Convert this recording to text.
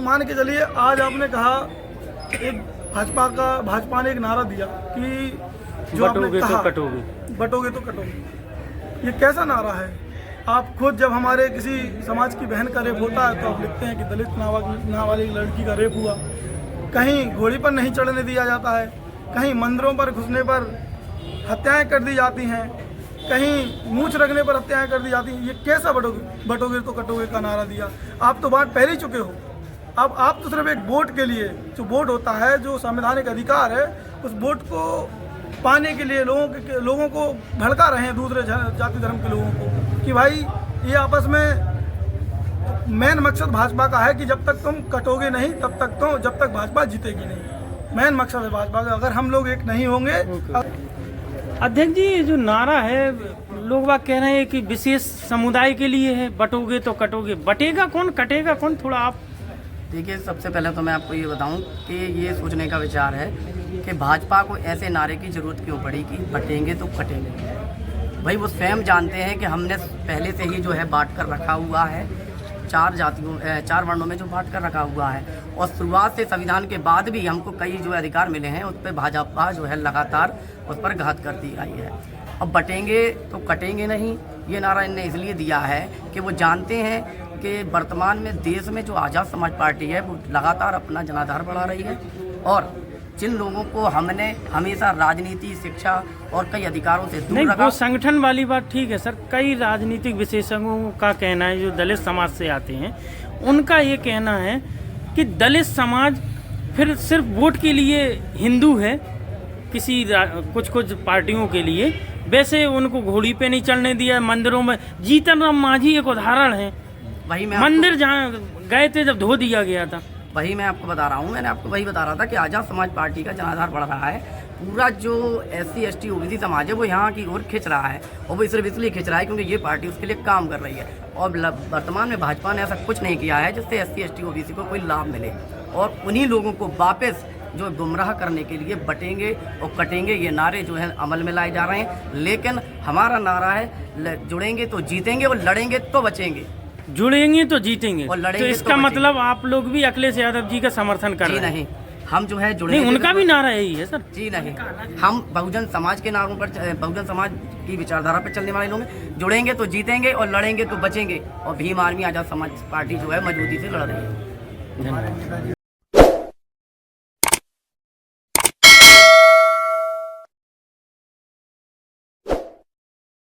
मान के चलिए, आज आपने कहा एक भाजपा ने एक नारा दिया कि जो आपने कहा बटोगे तो कटोगे। ये कैसा नारा है? आप खुद जब हमारे किसी समाज की बहन का रेप होता है तो आप लिखते हैं कि दलित नाबालिग लड़की का रेप हुआ। कहीं घोड़ी पर नहीं चढ़ने दिया जाता है, कहीं मंदिरों पर घुसने पर हत्याएं कर दी जाती हैं, कहीं मूंछ रखने पर हत्याएं कर दी जाती हैं। ये कैसा बटोगे तो कटोगे का नारा दिया? आप तो बांट पहले ही चुके हो। अब आप तो सिर्फ एक वोट के लिए, जो वोट होता है, जो संवैधानिक अधिकार है, उस वोट को पाने के लिए लोगों को भड़का रहे हैं, दूसरे जाति धर्म के लोगों को, कि भाई ये आपस में मेन मकसद भाजपा का है कि जब तक तुम कटोगे नहीं तब तक तो, जब तक भाजपा जीतेगी नहीं। मेन मकसद है भाजपा का। अगर हम लोग एक नहीं होंगे। अध्यक्ष जी, जो नारा है, लोग बात कह रहे हैं कि विशेष समुदाय के लिए है, बटोगे तो कटोगे। बटेगा कौन, कटेगा कौन? थोड़ा आप देखिए, सबसे पहले तो मैं आपको ये बताऊं कि ये सोचने का विचार है कि भाजपा को ऐसे नारे की ज़रूरत क्यों पड़ी कि बटेंगे तो कटेंगे। भाई वो स्वयं जानते हैं कि हमने पहले से ही जो है बांट कर रखा हुआ है, 4 वर्णों में जो बांट कर रखा हुआ है, और शुरुआत से संविधान के बाद भी हमको कई जो अधिकार मिले हैं, उस पर भाजपा जो है लगातार उस पर घात करती आई है। अब बटेंगे तो कटेंगे नहीं, ये नारा इनने इसलिए दिया है कि वो जानते हैं कि वर्तमान में देश में जो आज़ाद समाज पार्टी है वो लगातार अपना जनाधार बढ़ा रही है, और जिन लोगों को हमने हमेशा राजनीति, शिक्षा और कई अधिकारों से दूर रखा। वो संगठन वाली बात ठीक है सर। कई राजनीतिक विशेषज्ञों का कहना है, जो दलित समाज से आते हैं, उनका ये कहना है कि दलित समाज फिर सिर्फ वोट के लिए हिंदू है, किसी कुछ पार्टियों के लिए। वैसे उनको घोड़ी पे नहीं चढ़ने दिया मंदिरों में। जीतन राम मांझी एक उदाहरण है, वही मंदिर जहाँ गए थे जब धो दिया गया था। वही मैं आपको बता रहा हूँ, मैंने आपको वही बता रहा था कि आज़ाद समाज पार्टी का जनाधार बढ़ रहा है। पूरा जो SC ST OBC समाज है वो यहाँ की ओर खिंच रहा है, और वो सिर्फ इसलिए खिंच रहा है क्योंकि ये पार्टी उसके लिए काम कर रही है। और वर्तमान में भाजपा ने ऐसा कुछ नहीं किया है जिससे SC ST OBC को कोई लाभ मिले, और उन्हीं लोगों को वापस जो गुमराह करने के लिए बटेंगे और कटेंगे ये नारे जो है अमल में लाए जा रहे हैं। लेकिन हमारा नारा है जुड़ेंगे तो जीतेंगे और लड़ेंगे तो बचेंगे। जुड़ेंगे तो जीतेंगे और लड़ेंगे, तो इसका मतलब आप लोग भी अखिलेश यादव जी का समर्थन कर रहे हैं? नहीं, हम जो है जुड़ेंगे। नहीं, उनका भी नारा यही है सर। जी नहीं, हम बहुजन समाज के नारों पर, बहुजन समाज की विचारधारा पर चलने वाले लोग हैं। जुड़ेंगे तो जीतेंगे और लड़ेंगे तो बचेंगे, और भीम आर्मी आज़ाद समाज पार्टी जो है मजबूती से लड़ रही है। धन्यवाद।